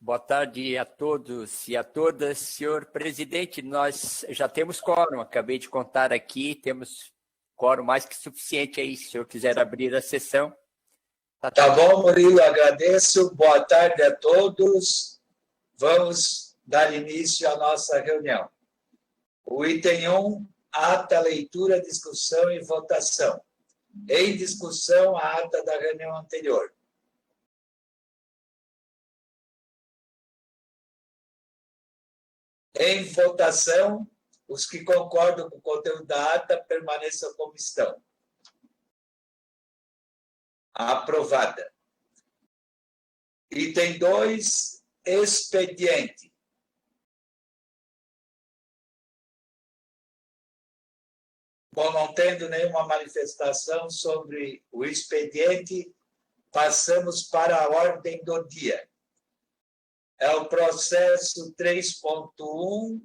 Boa tarde a todos e a todas. Senhor presidente, nós já temos quórum, acabei de contar aqui, temos quórum mais que suficiente aí, se o senhor quiser abrir a sessão. Tá bom, Murilo, agradeço. Boa tarde a todos. Vamos dar início à nossa reunião. O item 1, ata, leitura, discussão e votação. Em discussão, a ata da reunião anterior. Em votação, os que concordam com o conteúdo da ata permaneçam como estão. Aprovada. Item 2, expediente. Bom, não tendo nenhuma manifestação sobre o expediente, passamos para a ordem do dia. É o processo 3.1,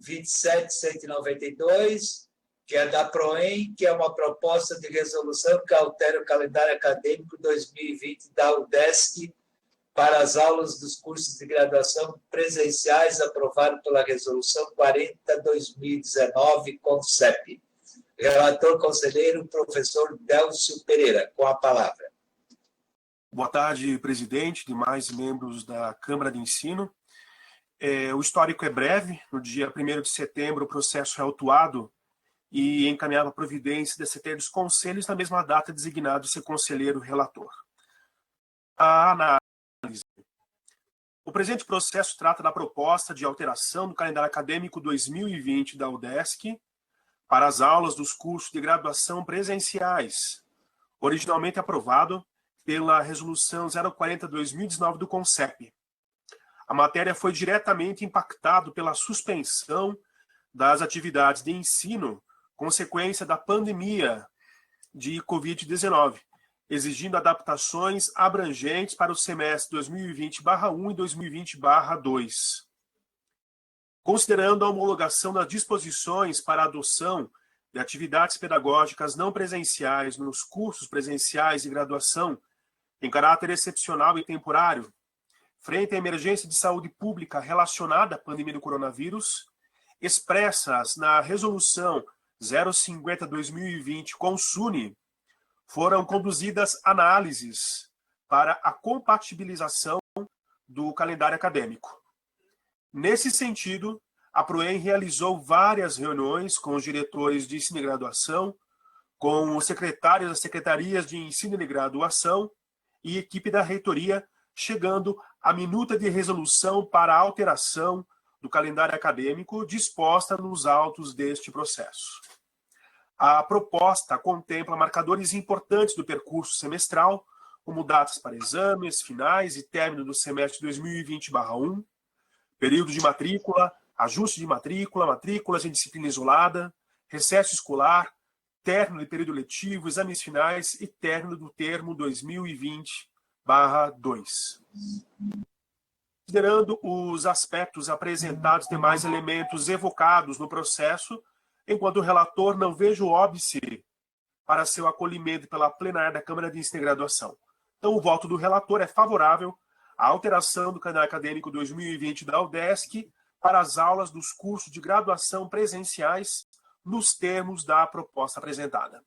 27.192, que é da PROEM, que é uma proposta de resolução que altera o calendário acadêmico 2020 da UDESC para as aulas dos cursos de graduação presenciais, aprovado pela Resolução 40/2019, CONCEP. Relator conselheiro, professor Délcio Pereira, com a palavra. Boa tarde, presidente, demais membros da Câmara de Ensino. O histórico é breve. No dia 1º de setembro, o processo é autuado e encaminhava a providência da CT dos Conselhos na mesma data designado de ser conselheiro relator. A análise. O presente processo trata da proposta de alteração do calendário acadêmico 2020 da UDESC para as aulas dos cursos de graduação presenciais, originalmente aprovado pela Resolução 040/2019 do CONCEP. A matéria foi diretamente impactada pela suspensão das atividades de ensino consequência da pandemia de Covid-19, exigindo adaptações abrangentes para o semestre 2020/1 e 2020/2. Considerando a homologação das disposições para a adoção de atividades pedagógicas não presenciais nos cursos presenciais de graduação em caráter excepcional e temporário, frente à emergência de saúde pública relacionada à pandemia do coronavírus, expressas na Resolução 050/2020, CONSUNE, foram conduzidas análises para a compatibilização do calendário acadêmico. Nesse sentido, a PROEM realizou várias reuniões com os diretores de ensino e graduação, com os secretários das secretarias de ensino e graduação e equipe da reitoria, chegando à minuta de resolução para a alteração do calendário acadêmico disposta nos autos deste processo. A proposta contempla marcadores importantes do percurso semestral, como datas para exames, finais e término do semestre 2020/1, período de matrícula, ajuste de matrícula, matrículas em disciplina isolada, recesso escolar, término de período letivo, exames finais e término do termo 2020/2. Considerando os aspectos apresentados, demais elementos evocados no processo, enquanto o relator não vejo óbice para seu acolhimento pela plenária da Câmara de Ensino e Graduação. Então, o voto do relator é favorável à alteração do calendário acadêmico 2020 da UDESC para as aulas dos cursos de graduação presenciais nos termos da proposta apresentada.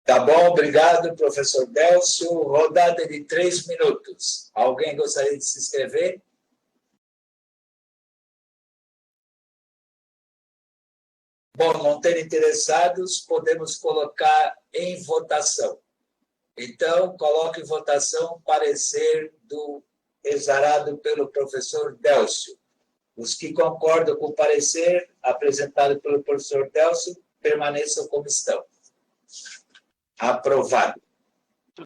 Tá bom, obrigado, professor Délcio. Rodada de 3 minutos. Alguém gostaria de se inscrever? Bom, não ter interessados, podemos colocar em votação. Então, coloque em votação o parecer do exarado pelo professor Délcio. Os que concordam com o parecer apresentado pelo professor Délcio permaneçam como estão. Aprovado.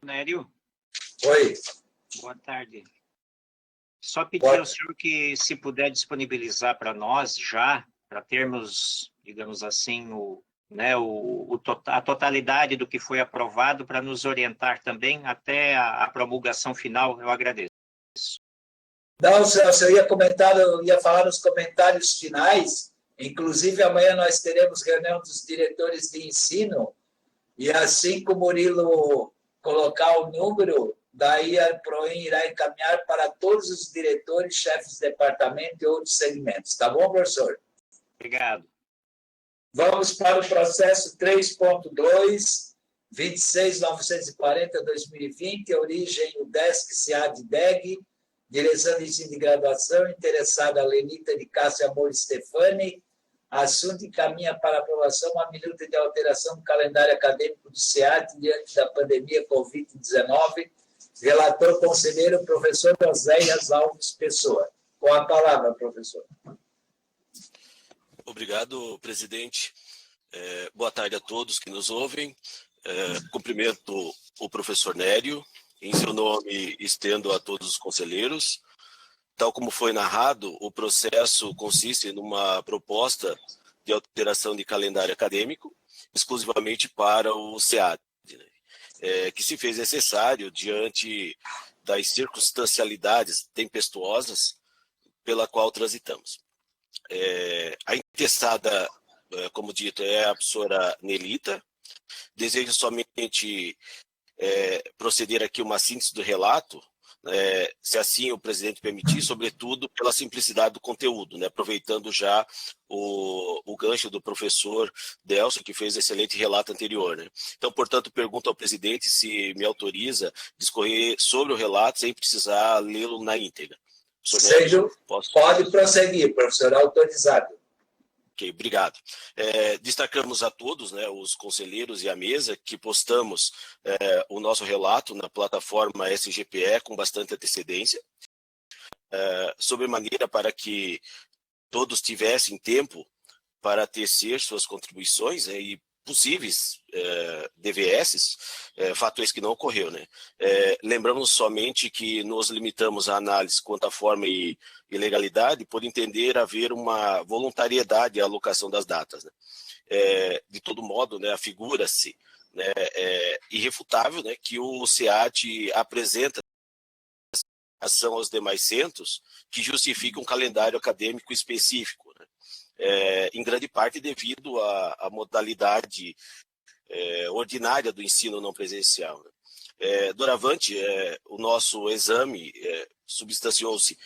Nério. Oi. Boa tarde. Só pedir ao senhor que, se puder disponibilizar para nós já, para termos, digamos assim, a totalidade do que foi aprovado, para nos orientar também até a promulgação final, eu agradeço. Não, Celso, eu ia falar nos comentários finais. Inclusive, amanhã nós teremos reunião dos diretores de ensino, e assim que o Murilo colocar o número, daí a PROEM irá encaminhar para todos os diretores, chefes de departamento e outros segmentos. Tá bom, professor? Obrigado. Vamos para o processo 3.2, 26.940/2020, origem UDESC, SEAD-DEG, direção de ensino de graduação, interessada Lenita de Cássia Amor Stefani, assunto encaminha para aprovação a minuta de alteração do calendário acadêmico do SEAD diante da pandemia Covid-19, relator conselheiro, professor Oséias Alves Pessoa. Com a palavra, professor. Obrigado, presidente. Boa tarde a todos que nos ouvem. Cumprimento o professor Nério. Em seu nome, estendo a todos os conselheiros. Tal como foi narrado, o processo consiste numa proposta de alteração de calendário acadêmico, exclusivamente para o SEAD, que se fez necessário diante das circunstancialidades tempestuosas pela qual transitamos. A interessada, como dito, é a professora Nelita. Desejo somente proceder aqui uma síntese do relato, se assim o presidente permitir, sobretudo pela simplicidade do conteúdo, aproveitando já o gancho do professor Delcio, que fez excelente relato anterior. Então, portanto, pergunto ao presidente se É me autoriza discorrer sobre o relato sem precisar lê-lo na íntegra. Pode prosseguir, professor, autorizado. Ok, obrigado. Destacamos a todos, os conselheiros e a mesa, que postamos o nosso relato na plataforma SGPE com bastante antecedência, sobremaneira para que todos tivessem tempo para tecer suas contribuições e possíveis DVS, fatores que não ocorreu. Lembramos somente que nos limitamos à análise quanto à forma e legalidade, por entender haver uma voluntariedade à alocação das datas. De todo modo, afigura-se irrefutável que o SEAD apresenta ação aos demais centros que justifica um calendário acadêmico específico, em grande parte devido à modalidade ordinária do ensino não presencial. Doravante, o nosso exame substanciou-se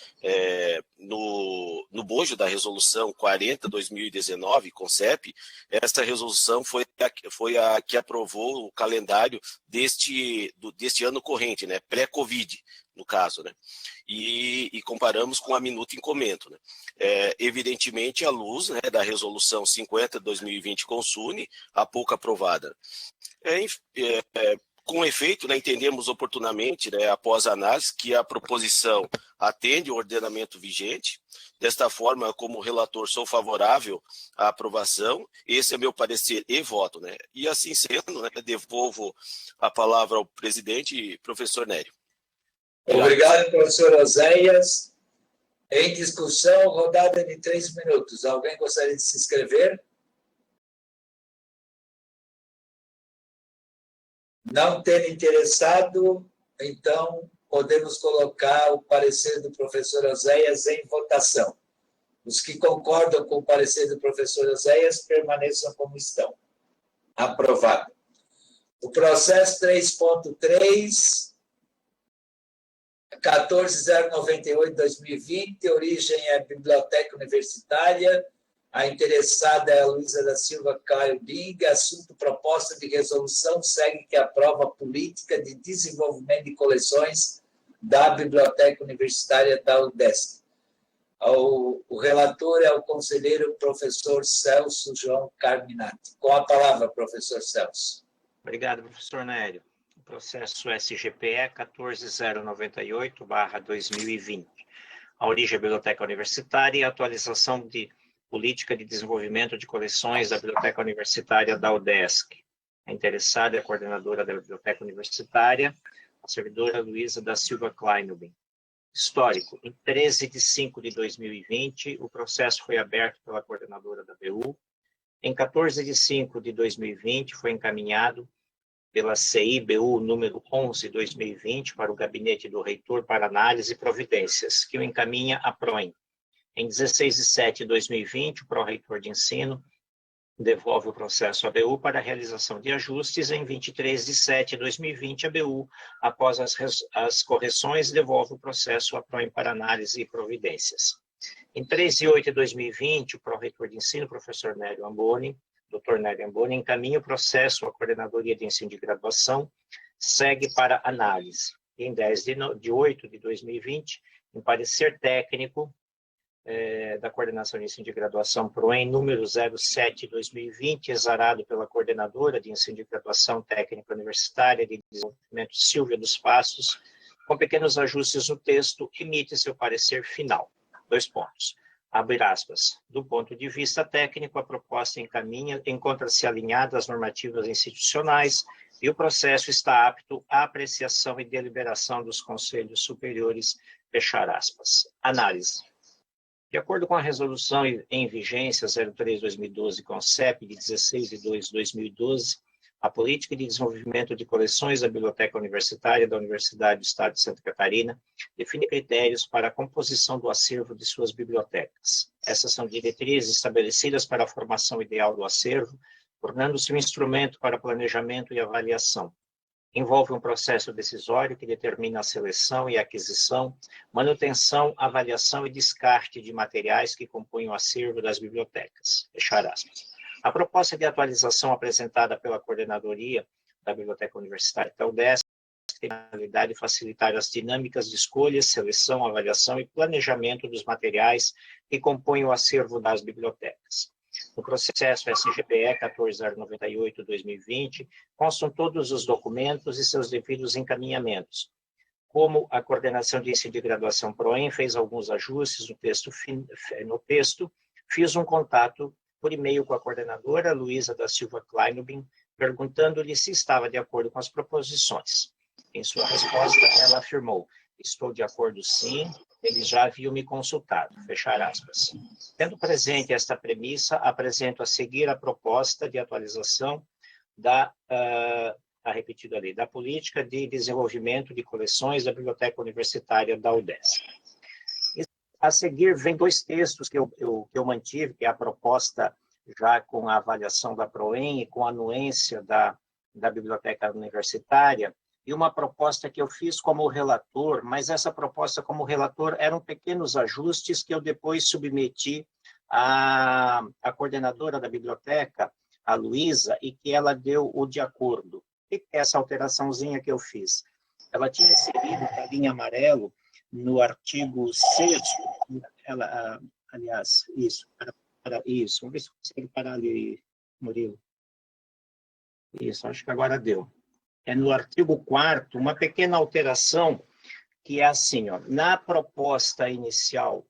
no bojo da resolução 40/2019, CONCEP. Esta resolução foi a que aprovou o calendário deste ano corrente, pré-Covid, no caso, e comparamos com a minuta em comento. Evidentemente, à luz da resolução 50/2020 CONSUNE, há pouco aprovada. Com efeito, entendemos oportunamente, após a análise, que a proposição atende ao ordenamento vigente. Desta forma, como relator, sou favorável à aprovação. Esse é meu parecer e voto. E assim sendo, devolvo a palavra ao presidente, professor Nério. Obrigado, professor Oséias. Em discussão, rodada de 3 minutos. Alguém gostaria de se inscrever? Não tendo interessado, então podemos colocar o parecer do professor Oséias em votação. Os que concordam com o parecer do professor Oséias permaneçam como estão. Aprovado. O processo 3.3, 14.098/2020, origem é a Biblioteca Universitária. A interessada é a Luísa da Silva Caio Bing. Assunto: proposta de resolução segue que aprova a política de desenvolvimento de coleções da Biblioteca Universitária da UDESC. O relator é o conselheiro professor Celso João Carminati. Com a palavra, professor Celso. Obrigado, professor Nério. O processo SGPE 14.098/2020. A origem é a Biblioteca Universitária e a atualização de política de desenvolvimento de coleções da Biblioteca Universitária da UDESC. A interessada é a coordenadora da Biblioteca Universitária, a servidora Luísa da Silva Kleinubin. Histórico: em 13/5/2020, o processo foi aberto pela coordenadora da BU. Em 14/5/2020, foi encaminhado pela CI-BU número 11/2020 para o gabinete do reitor para análise e providências, que o encaminha à PROEM. Em 16/7/2020, o pró-reitor de ensino devolve o processo à ABU para a realização de ajustes. Em 23 de 7 de 2020, a ABU, após as correções, devolve o processo à PROEM para análise e providências. Em 3 de 8 de 2020, o pró-reitor de ensino, professor Nélio Amboni, Dr. Nélio Amboni, encaminha o processo à Coordenadoria de Ensino de Graduação, segue para análise. E em 10 de 8 de 2020, em parecer técnico da Coordenação de Ensino de Graduação PROEM, número 07/2020, exarado pela Coordenadora de Ensino de Graduação Técnica Universitária de Desenvolvimento Silvia dos Passos, com pequenos ajustes no texto, emite seu parecer final. 2 pontos. Abre aspas. Do ponto de vista técnico, a proposta encontra-se alinhada às normativas institucionais e o processo está apto à apreciação e deliberação dos conselhos superiores. Fechar aspas. Análise. De acordo com a resolução em vigência 03/2012, com o CEP de 16 de 2 de 2012, a Política de Desenvolvimento de Coleções da Biblioteca Universitária da Universidade do Estado de Santa Catarina define critérios para a composição do acervo de suas bibliotecas. Essas são diretrizes estabelecidas para a formação ideal do acervo, tornando-se um instrumento para planejamento e avaliação. Envolve um processo decisório que determina a seleção e aquisição, manutenção, avaliação e descarte de materiais que compõem o acervo das bibliotecas. Fechar aspas. A proposta de atualização apresentada pela Coordenadoria da Biblioteca Universitária da UDESC tem a finalidade de facilitar as dinâmicas de escolha, seleção, avaliação e planejamento dos materiais que compõem o acervo das bibliotecas. No processo SGPE 14098/2020, constam todos os documentos e seus devidos encaminhamentos. Como a Coordenação de Ensino de Graduação PROEM fez alguns ajustes no texto, fiz um contato por e-mail com a coordenadora Luísa da Silva Kleinubin, perguntando-lhe se estava de acordo com as proposições. Em sua resposta, ela afirmou: estou de acordo sim, eles já haviam me consultado. Fechar aspas. Tendo presente esta premissa, apresento a seguir a proposta de atualização da Política de Desenvolvimento de Coleções da Biblioteca Universitária da UDESC. A seguir, vem 2 textos que eu mantive, que é a proposta já com a avaliação da PROEM e com a anuência da Biblioteca Universitária, e uma proposta que eu fiz como relator, mas essa proposta como relator eram pequenos ajustes que eu depois submeti à coordenadora da biblioteca, a Luísa, e que ela deu o de acordo. E essa alteraçãozinha que eu fiz? Ela tinha inserido a linha amarelo no artigo 6º, aliás, isso, isso, vamos ver se consegue parar ali, Murilo. Isso, acho que agora deu. É no artigo 4º, uma pequena alteração, que é assim, ó, na proposta inicial,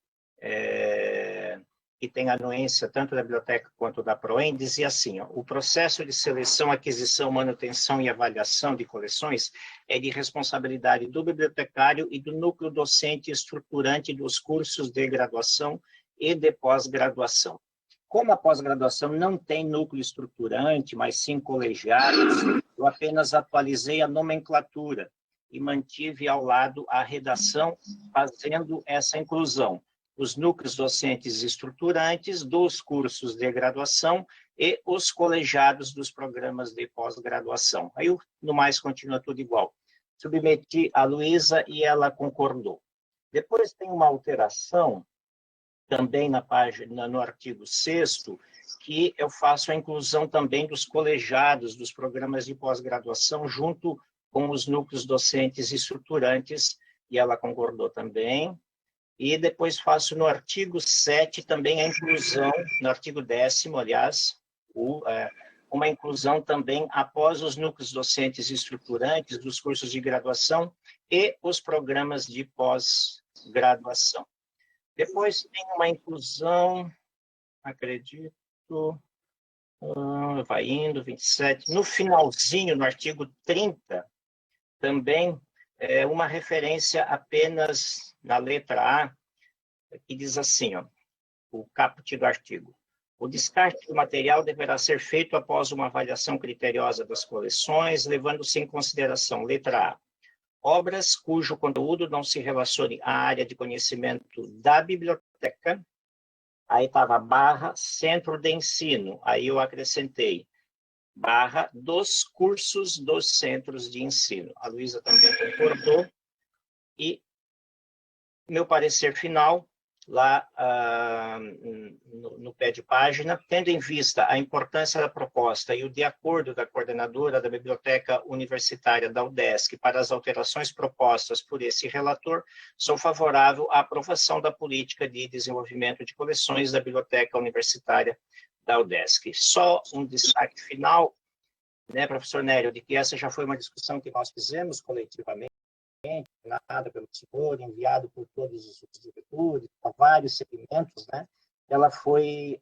que tem anuência tanto da biblioteca quanto da PROEM, dizia assim, ó, o processo de seleção, aquisição, manutenção e avaliação de coleções é de responsabilidade do bibliotecário e do núcleo docente estruturante dos cursos de graduação e de pós-graduação. Como a pós-graduação não tem núcleo estruturante, mas sim colegiados, eu apenas atualizei a nomenclatura e mantive ao lado a redação, fazendo essa inclusão. Os núcleos docentes estruturantes dos cursos de graduação e os colegiados dos programas de pós-graduação. Aí, no mais, continua tudo igual. Submeti a Luísa e ela concordou. Depois tem uma alteração, também na página, no artigo 6º, que eu faço a inclusão também dos colegiados dos programas de pós-graduação junto com os núcleos docentes estruturantes, e ela concordou também. E depois faço no artigo 7 também a inclusão, no artigo 10º, aliás, uma inclusão também após os núcleos docentes estruturantes dos cursos de graduação e os programas de pós-graduação. Depois tem uma inclusão, acredito, vai indo, 27, no finalzinho, no artigo 30, também uma referência apenas na letra A, que diz assim, ó, o caput do artigo. O descarte do material deverá ser feito após uma avaliação criteriosa das coleções, levando-se em consideração, letra A, obras cujo conteúdo não se relacione à área de conhecimento da biblioteca, Aí estava barra centro de ensino. Aí eu acrescentei barra dos cursos dos centros de ensino. A Luísa também concordou. E meu parecer final, lá no pé de página, tendo em vista a importância da proposta e o de acordo da coordenadora da Biblioteca Universitária da UDESC para as alterações propostas por esse relator, sou favorável à aprovação da política de desenvolvimento de coleções da Biblioteca Universitária da UDESC. Só um destaque final, né, professor Nélio, de que essa já foi uma discussão que nós fizemos coletivamente, nada pelo senhor, enviado por todos os diretores, para vários segmentos, né? Ela foi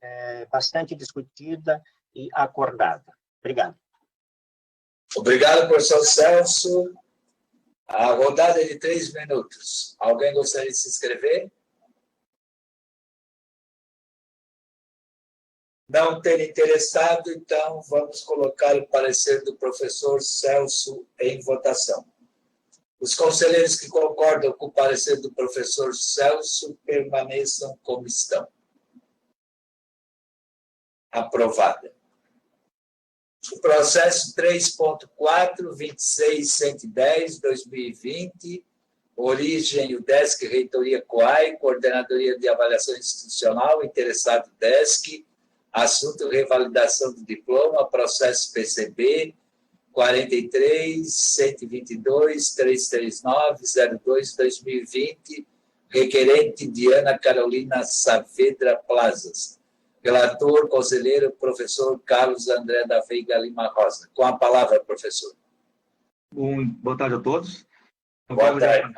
bastante discutida e acordada. Obrigado. Obrigado, professor Celso. A rodada é de 3 minutos. Alguém gostaria de se inscrever? Não ter interessado, então vamos colocar o parecer do professor Celso em votação. Os conselheiros que concordam com o parecer do professor Celso permaneçam como estão. Aprovada. O processo 3.4.26.110/2020, origem UDESC, Reitoria COAI, Coordenadoria de Avaliação Institucional, interessado UDESC, assunto revalidação do diploma, processo PCB, 43.122.339.02/2020, requerente Diana Carolina Saavedra Plazas. Relator, conselheiro, professor Carlos André da Veiga Lima Rosa. Com a palavra, professor. Boa tarde a todos. Boa tarde.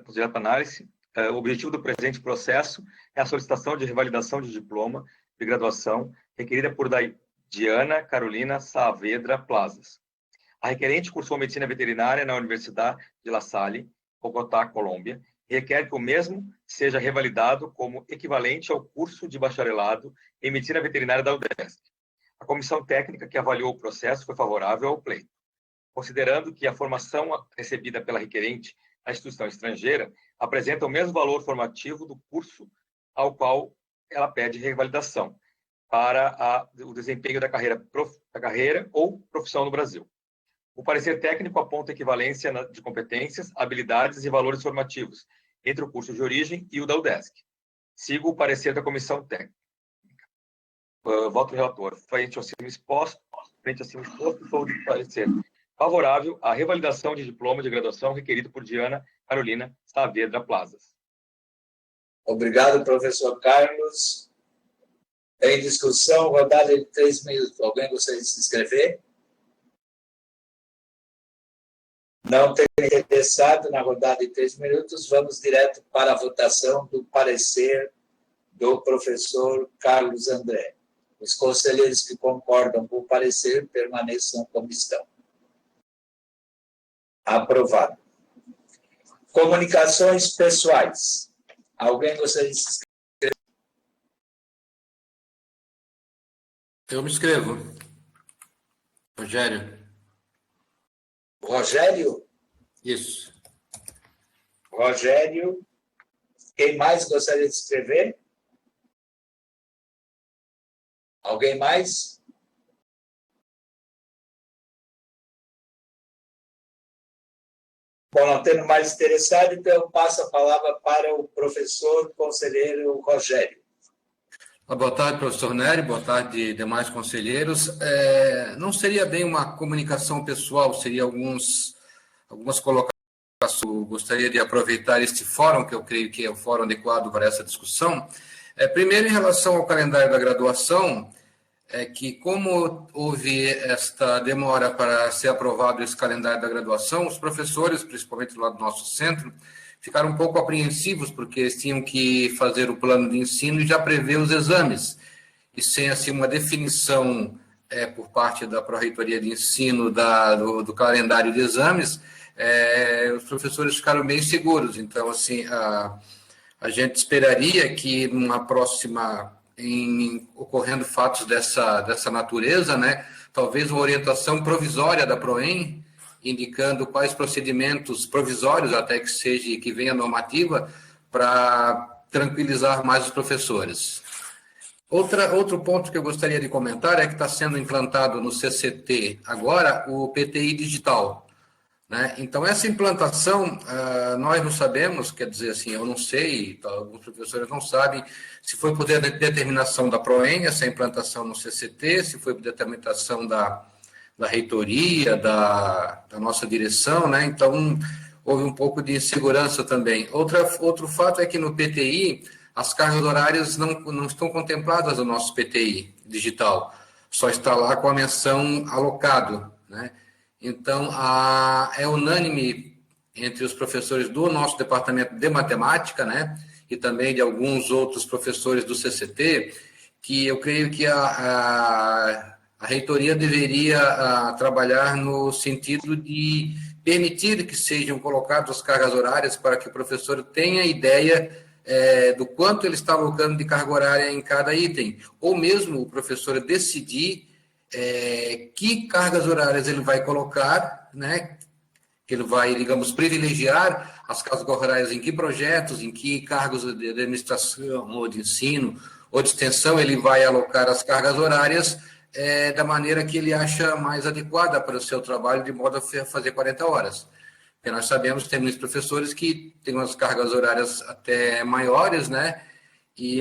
Direto para análise. O objetivo do presente processo é a solicitação de revalidação de diploma de graduação requerida por Diana Carolina Saavedra Plazas. A requerente cursou medicina veterinária na Universidade de La Salle, Bogotá, Colômbia, e requer que o mesmo seja revalidado como equivalente ao curso de bacharelado em medicina veterinária da UDESC. A comissão técnica que avaliou o processo foi favorável ao pleito, considerando que a formação recebida pela requerente na instituição estrangeira apresenta o mesmo valor formativo do curso ao qual ela pede revalidação para o desempenho da carreira ou profissão no Brasil. O parecer técnico aponta equivalência de competências, habilidades e valores formativos entre o curso de origem e o da UDESC. Sigo o parecer da comissão técnica. Voto relator. Frente ao acima exposto, sou de parecer favorável à revalidação de diploma de graduação requerido por Diana Carolina Saavedra Plazas. Obrigado, professor Carlos. Em discussão, rodada de 3 minutos. Alguém gostaria de se inscrever? Não ter interessado na rodada de 3 minutos, vamos direto para a votação do parecer do professor Carlos André. Os conselheiros que concordam com o parecer permaneçam como estão. Aprovado. Comunicações pessoais. Alguém gostaria de se inscrever? Eu me inscrevo. Rogério. Rogério? Isso. Rogério. Quem mais gostaria de se inscrever? Alguém mais? Bom, não tendo mais interessado, então eu passo a palavra para o professor conselheiro Rogério. Boa tarde, professor Nery, boa tarde, demais conselheiros. Não seria bem uma comunicação pessoal, seria algumas colocações. Eu gostaria de aproveitar este fórum, que eu creio que é o fórum adequado para essa discussão. Primeiro, em relação ao calendário da graduação, que como houve esta demora para ser aprovado esse calendário da graduação, os professores, principalmente lá do nosso centro, ficaram um pouco apreensivos, porque eles tinham que fazer o plano de ensino e já prever os exames. E sem assim, uma definição por parte da Pró-Reitoria de Ensino do calendário de exames, os professores ficaram bem seguros. Então, assim, a gente esperaria que numa próxima, ocorrendo fatos dessa natureza, né, talvez uma orientação provisória da PROEM, indicando quais procedimentos provisórios, até que venha normativa, para tranquilizar mais os professores. Outro ponto que eu gostaria de comentar é que está sendo implantado no CCT agora o PTI digital, né? Então, essa implantação, nós não sabemos, quer dizer assim, eu não sei, alguns professores não sabem, se foi por determinação da PROEM, essa implantação no CCT, se foi por determinação da reitoria, da nossa direção, né? Então, houve um pouco de insegurança também. Outro fato é que no PTI, as cargas horárias não estão contempladas no nosso PTI digital, só está lá com a menção alocado, né? Então, é unânime entre os professores do nosso departamento de matemática, né, e também de alguns outros professores do CCT, que eu creio que a reitoria deveria trabalhar no sentido de permitir que sejam colocadas as cargas horárias para que o professor tenha ideia do quanto ele está alocando de carga horária em cada item, ou mesmo o professor decidir que cargas horárias ele vai colocar, né, que ele vai, digamos, privilegiar as cargas horárias em que projetos, em que cargos de administração ou de ensino ou de extensão ele vai alocar as cargas horárias da maneira que ele acha mais adequada para o seu trabalho, de modo a fazer 40 horas. Porque nós sabemos que tem muitos professores que têm umas cargas horárias até maiores, né?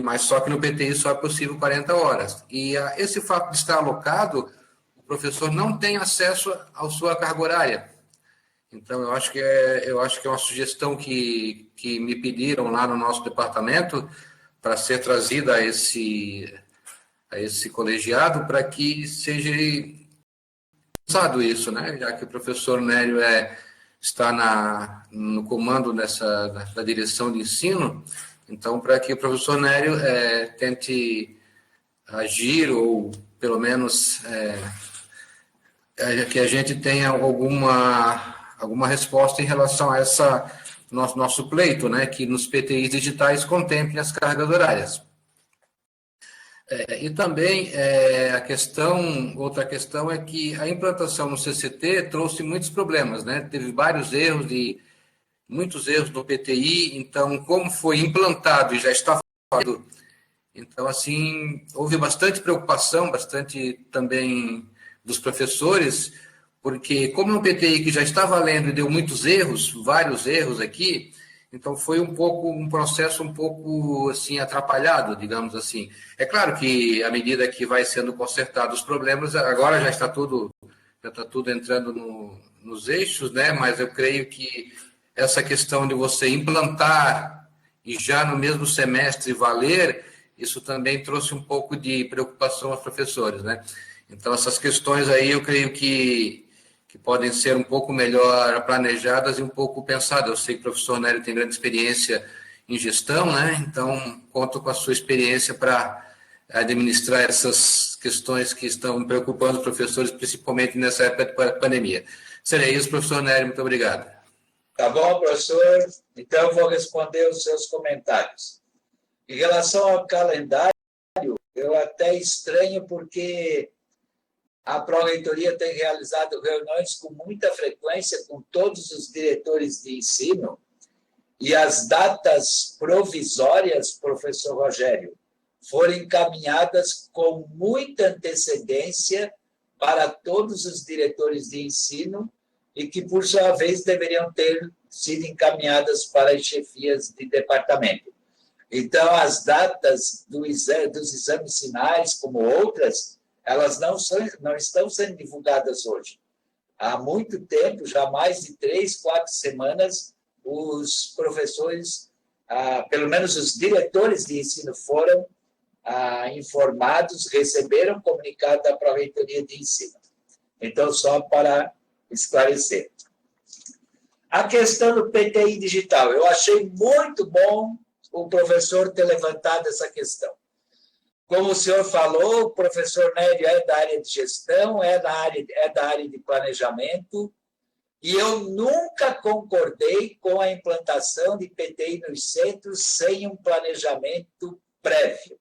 Mas só que no PTI só é possível 40 horas. E esse fato de estar alocado, o professor não tem acesso à sua carga horária. Então, eu acho que é uma sugestão que me pediram lá no nosso departamento para ser trazida a esse colegiado, para que seja pensado isso, né? Já que o professor Nélio está no comando da direção de ensino, então, para que o professor Nélio tente agir, ou pelo menos que a gente tenha alguma resposta em relação a nosso pleito, né, que nos PTIs digitais contemplem as cargas horárias. E também outra questão é que a implantação no CCT trouxe muitos problemas, né? Teve muitos erros no PTI, então, como foi implantado e já está falando, então, assim, houve bastante preocupação, bastante também dos professores, porque como é um PTI que já está valendo e deu muitos erros, vários erros aqui, então foi um processo um pouco assim atrapalhado, digamos assim. É claro que à medida que vai sendo consertados os problemas, agora já está tudo entrando nos eixos, né? Mas eu creio que essa questão de você implantar e já no mesmo semestre valer, isso também trouxe um pouco de preocupação aos professores, né? Então, essas questões aí eu creio que podem ser um pouco melhor planejadas e um pouco pensadas. Eu sei que o professor Nélio tem grande experiência em gestão, né? Então, conto com a sua experiência para administrar essas questões que estão preocupando os professores, principalmente nessa época de pandemia. Seria isso, professor Nélio, muito obrigado. Tá bom, professor? Então, eu vou responder os seus comentários. Em relação ao calendário, eu até estranho porque a Pró-Reitoria tem realizado reuniões com muita frequência com todos os diretores de ensino e as datas provisórias, professor Rogério, foram encaminhadas com muita antecedência para todos os diretores de ensino e que, por sua vez, deveriam ter sido encaminhadas para as chefias de departamento. Então, as datas dos exames finais, como outras, elas não estão sendo divulgadas hoje. Há muito tempo, já mais de 3, 4 semanas, os professores, pelo menos os diretores de ensino, foram informados, receberam comunicado da Pró-Reitoria de Ensino. Então, só para esclarecer. A questão do PTI digital, eu achei muito bom o professor ter levantado essa questão. Como o senhor falou, o professor Nélio é da área de gestão, é da área de planejamento, e eu nunca concordei com a implantação de PTI nos centros sem um planejamento prévio.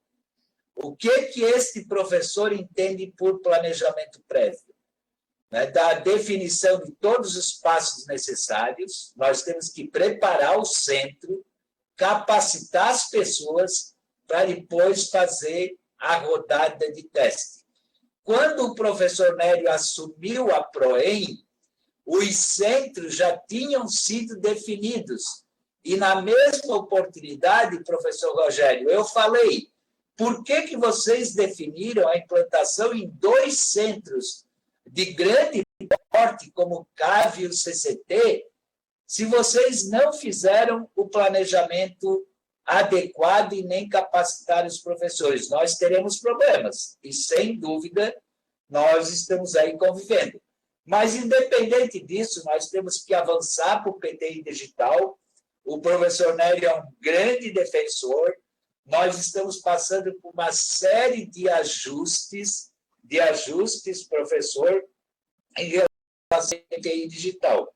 O que este professor entende por planejamento prévio? Da definição de todos os passos necessários, nós temos que preparar o centro capacitar as pessoas para depois fazer a rodada de teste. Quando o professor Nélio assumiu a PROEM, os centros já tinham sido definidos. E, na mesma oportunidade, professor Rogério, eu falei, por que vocês definiram a implantação em 2 centros de grande porte, como o CAV e o CCT, se vocês não fizeram o planejamento adequado e nem capacitaram os professores? Nós teremos problemas, e, sem dúvida, nós estamos aí convivendo. Mas, independente disso, nós temos que avançar para o PTI digital. O professor Nélio é um grande defensor. Nós estamos passando por uma série de ajustes, professor, em relação ao PTI digital.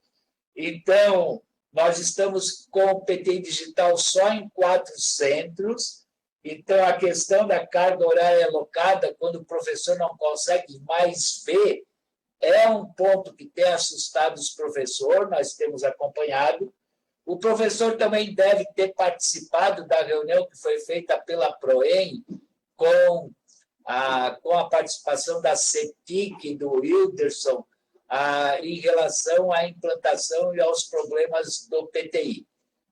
Então, nós estamos com o PTI digital só em 4 centros. Então, a questão da carga horária alocada, quando o professor não consegue mais ver, é um ponto que tem assustado os professores, nós temos acompanhado. O professor também deve ter participado da reunião que foi feita pela PROEM com a participação da CETIC e do Wilderson em relação à implantação e aos problemas do PTI.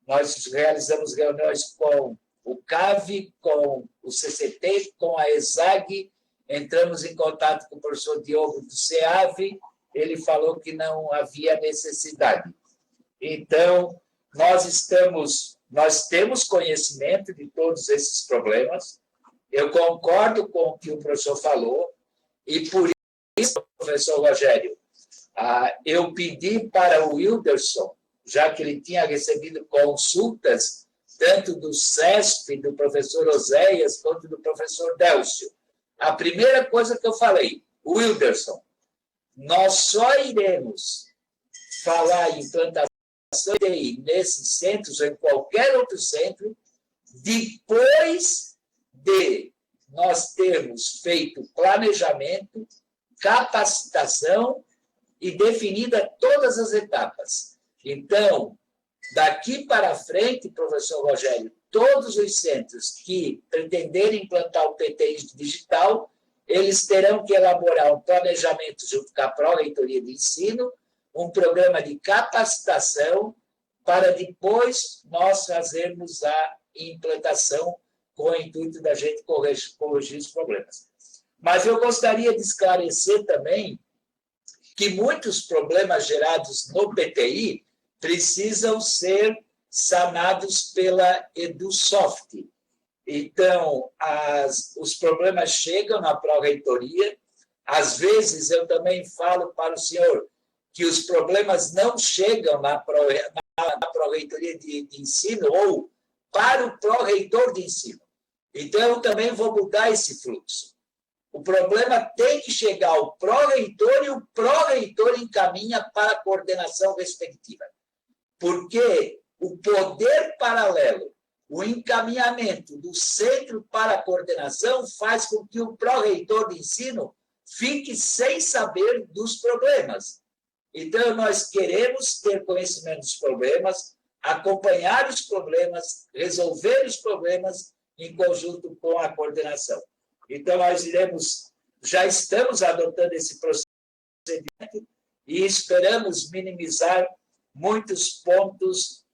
Nós realizamos reuniões com o CAV, com o CCT, com a ESAG, entramos em contato com o professor Diogo do CEAV, ele falou que não havia necessidade. Então, nós temos conhecimento de todos esses problemas, eu concordo com o que o professor falou, e por isso, professor Rogério, eu pedi para o Wilderson, já que ele tinha recebido consultas, tanto do CESP, do professor Oséias, quanto do professor Délcio. A primeira coisa que eu falei, Wilderson, nós só iremos falar em implantação de TI nesses centros ou em qualquer outro centro depois de nós termos feito planejamento, capacitação e definida todas as etapas. Então, daqui para frente, professor Rogério, todos os centros que pretenderem implantar o PTI digital, eles terão que elaborar um planejamento junto com a Pró-Reitoria de Ensino, um programa de capacitação, para depois nós fazermos a implantação com o intuito da gente corrigir os problemas. Mas eu gostaria de esclarecer também que muitos problemas gerados no PTI precisam ser sanados pela EduSoft. Então, os problemas chegam na Pró-Reitoria. Às vezes, eu também falo para o senhor que os problemas não chegam na Pró-Reitoria de Ensino ou para o Pró-Reitor de Ensino. Então, eu também vou mudar esse fluxo. O problema tem que chegar ao Pró-Reitor e o Pró-Reitor encaminha para a coordenação respectiva. Porque o poder paralelo, o encaminhamento do centro para a coordenação faz com que o pró-reitor de ensino fique sem saber dos problemas. Então, nós queremos ter conhecimento dos problemas, acompanhar os problemas, resolver os problemas em conjunto com a coordenação. Então, nós já estamos adotando esse procedimento e esperamos minimizar muitos pontos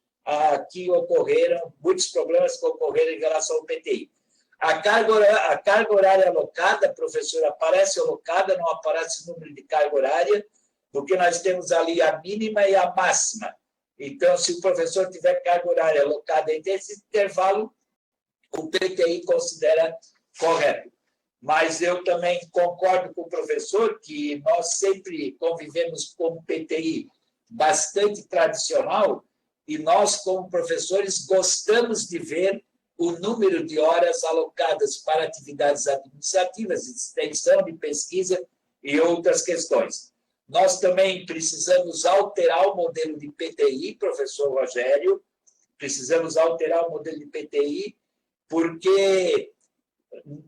que ocorreram, muitos problemas que ocorreram em relação ao PTI. A carga horária alocada, professor, aparece alocada, não aparece o número de carga horária, porque nós temos ali a mínima e a máxima. Então, se o professor tiver carga horária alocada entre esse intervalo, o PTI considera correto. Mas eu também concordo com o professor que nós sempre convivemos com o PTI bastante tradicional e nós, como professores, gostamos de ver o número de horas alocadas para atividades administrativas, de extensão, de pesquisa e outras questões. Nós também precisamos alterar o modelo de PTI, professor Rogério, precisamos alterar o modelo de PTI, porque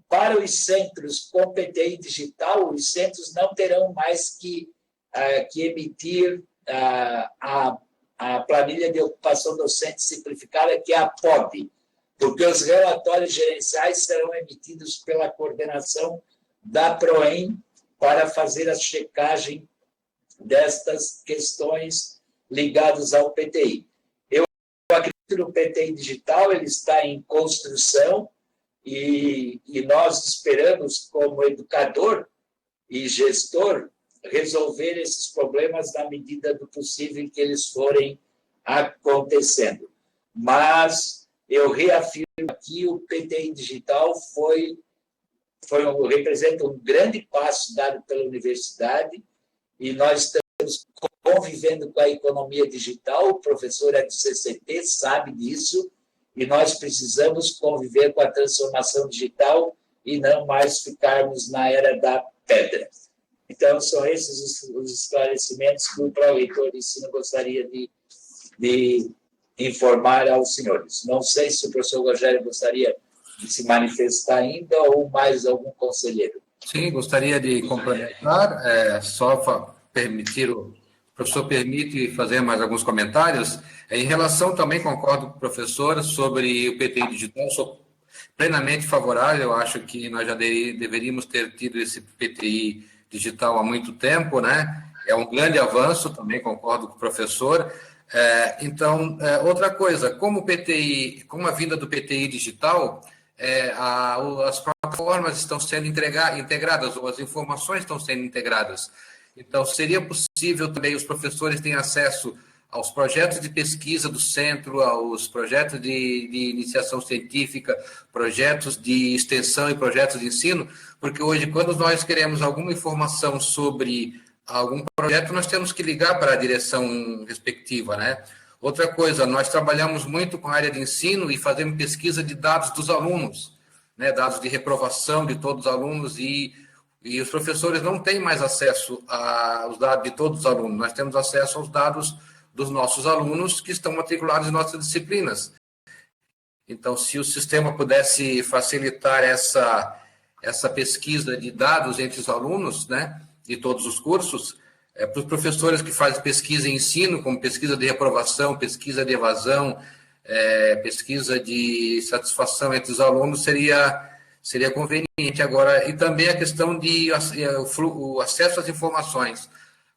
para os centros com PTI digital, os centros não terão mais que emitir a planilha de ocupação docente simplificada, que é a POD, porque os relatórios gerenciais serão emitidos pela coordenação da PROEM para fazer a checagem destas questões ligadas ao PTI. Eu acredito no PTI digital, ele está em construção e nós esperamos, como educador e gestor, resolver esses problemas na medida do possível em que eles forem acontecendo. Mas eu reafirmo que o PTI digital representa um grande passo dado pela universidade e nós estamos convivendo com a economia digital. O professor é do CCT, sabe disso, e nós precisamos conviver com a transformação digital e não mais ficarmos na era da pedra. Então, são esses os esclarecimentos que o pró-reitor de ensino gostaria de informar aos senhores. Não sei se o professor Rogério gostaria de se manifestar ainda ou mais algum conselheiro. Sim, gostaria de complementar, só permitir, o professor permite fazer mais alguns comentários. Em relação, também concordo com o professor sobre o PTI digital, sou plenamente favorável, eu acho que nós já deveríamos ter tido esse PTI digital há muito tempo, né? É um grande avanço, também concordo com o professor. Então, outra coisa, como a vinda do PTI digital, as plataformas estão sendo integradas, ou as informações estão sendo integradas. Então, seria possível também os professores terem acesso aos projetos de pesquisa do centro, aos projetos de iniciação científica, projetos de extensão e projetos de ensino, porque hoje, quando nós queremos alguma informação sobre algum projeto, nós temos que ligar para a direção respectiva, né? Outra coisa, nós trabalhamos muito com a área de ensino e fazemos pesquisa de dados dos alunos, né? Dados de reprovação de todos os alunos e os professores não têm mais acesso aos dados de todos os alunos, nós temos acesso aos dados dos nossos alunos que estão matriculados em nossas disciplinas. Então, se o sistema pudesse facilitar essa pesquisa de dados entre os alunos, né, de todos os cursos, para os professores que fazem pesquisa em ensino, como pesquisa de reprovação, pesquisa de evasão, pesquisa de satisfação entre os alunos, seria conveniente agora. E também a questão de o acesso às informações,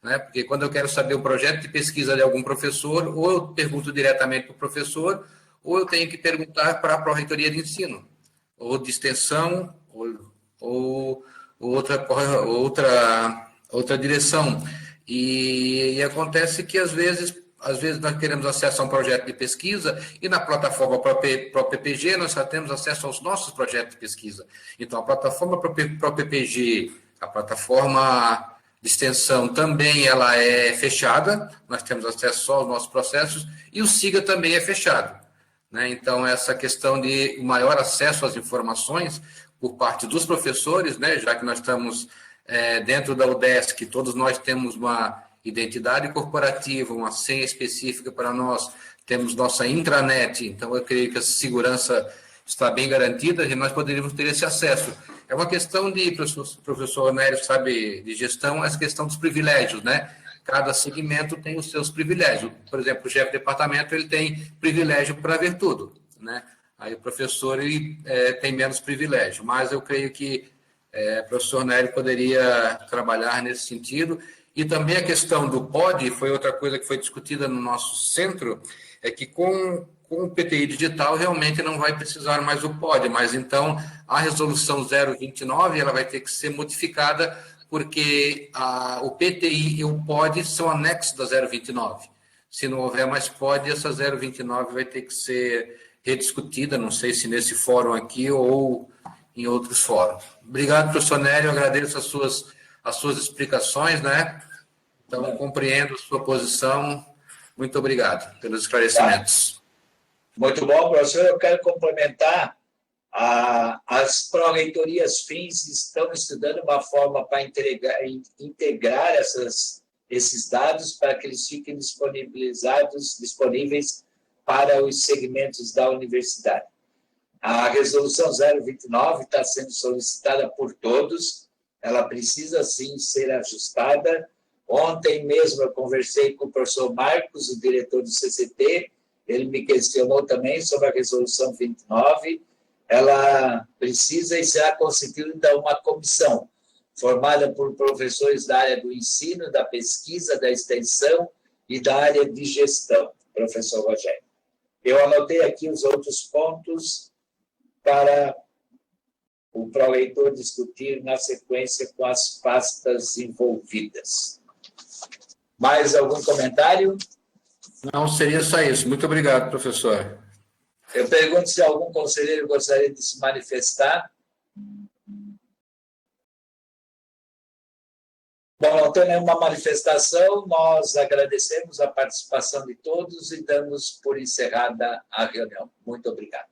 né? Porque quando eu quero saber o projeto de pesquisa de algum professor, ou eu pergunto diretamente para o professor, ou eu tenho que perguntar para a Pró-Reitoria de Ensino, ou de extensão, ou outra direção. E acontece que, às vezes nós queremos acesso a um projeto de pesquisa e na plataforma ProPPG nós só temos acesso aos nossos projetos de pesquisa. Então, a plataforma ProPPG, a plataforma de extensão também ela é fechada, nós temos acesso só aos nossos processos, e o SIGA também é fechado, né? Então, essa questão de maior acesso às informações por parte dos professores, né? Já que nós estamos dentro da UDESC, todos nós temos uma identidade corporativa, uma senha específica para nós, temos nossa intranet, então eu creio que a segurança está bem garantida e nós poderíamos ter esse acesso. É uma questão de, professor Nério sabe de gestão, essa questão dos privilégios, né? Cada segmento tem os seus privilégios. Por exemplo, o chefe de departamento ele tem privilégio para ver tudo, né? Aí o professor ele, tem menos privilégio, mas eu creio que o professor Nério poderia trabalhar nesse sentido. E também a questão do POD foi outra coisa que foi discutida no nosso centro, é que com o PTI digital realmente não vai precisar mais do POD, mas então a resolução 029 ela vai ter que ser modificada porque o PTI e o POD são anexos da 029. Se não houver mais POD, essa 029 vai ter que ser rediscutida, não sei se nesse fórum aqui ou em outros fóruns. Obrigado, professor Nério, agradeço as suas explicações, né? Então, eu compreendo a sua posição. Muito obrigado pelos esclarecimentos. Muito bom, professor. Eu quero complementar. As pró-reitorias FINS estão estudando uma forma para integrar esses dados para que eles fiquem disponíveis para os segmentos da universidade. A resolução 029 está sendo solicitada por todos, ela precisa, sim, ser ajustada, Ontem mesmo eu conversei com o professor Marcos, o diretor do CCT, ele me questionou também sobre a resolução 29, ela precisa e será constituída uma comissão formada por professores da área do ensino, da pesquisa, da extensão e da área de gestão, professor Rogério. Eu anotei aqui os outros pontos para o proleitor discutir na sequência com as pastas envolvidas. Mais algum comentário? Não, seria só isso. Muito obrigado, professor. Eu pergunto se algum conselheiro gostaria de se manifestar. Bom, não tem nenhuma manifestação, nós agradecemos a participação de todos e damos por encerrada a reunião. Muito obrigado.